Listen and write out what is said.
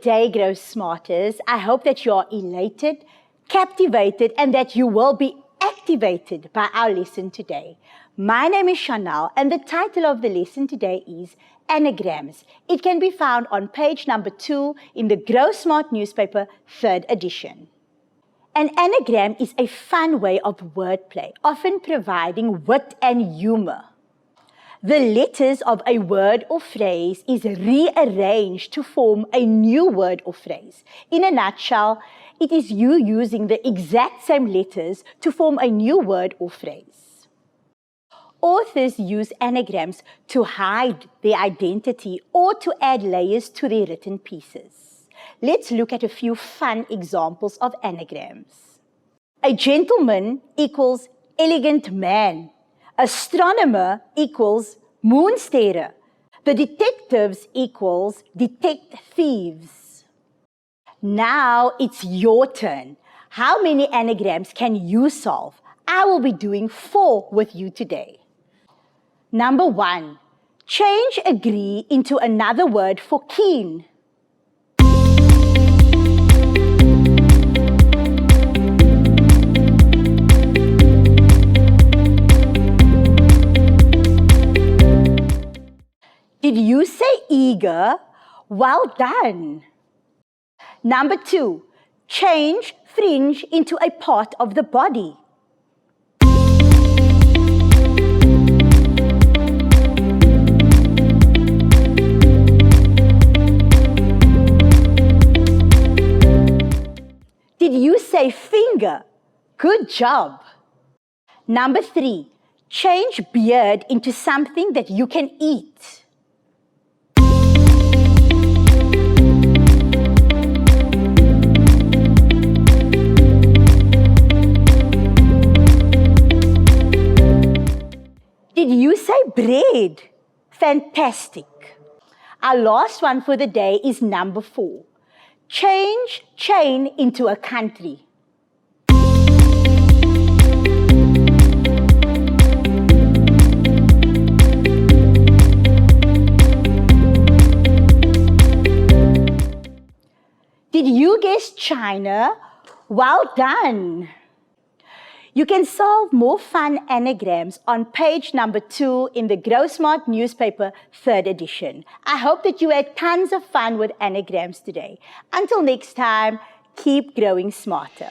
Good day, Growsmarters. I hope that you are elated, captivated, and that you will be activated by our lesson today. My name is Charnelle, and the title of the lesson today is Anagrams. It can be found on page number 2 in the Growsmart Newspaper, 3rd edition. An anagram is a fun way of wordplay, often providing wit and humor. The letters of a word or phrase is rearranged to form a new word or phrase. In a nutshell, it is you using the exact same letters to form a new word or phrase. Authors use anagrams to hide their identity or to add layers to their written pieces. Let's look at a few fun examples of anagrams. A gentleman equals elegant man. Astronomer equals moonstarer. The detectives equals detect thieves. Now it's your turn. How many anagrams can you solve? I will be doing 4 with you today. Number 1, change agree into another word for keen. Did you say eager? Well done. Number 2, change fringe into a part of the body. Did you say finger? Good job. Number 3, change beard into something that you can eat. Did you say bread? Fantastic. Our last one for the day is number 4. Change chain into a country. Did you guess China? Well done. You can solve more fun anagrams on page number 2 in the Growsmart Newspaper, 3rd edition. I hope that you had tons of fun with anagrams today. Until next time, keep growing smarter.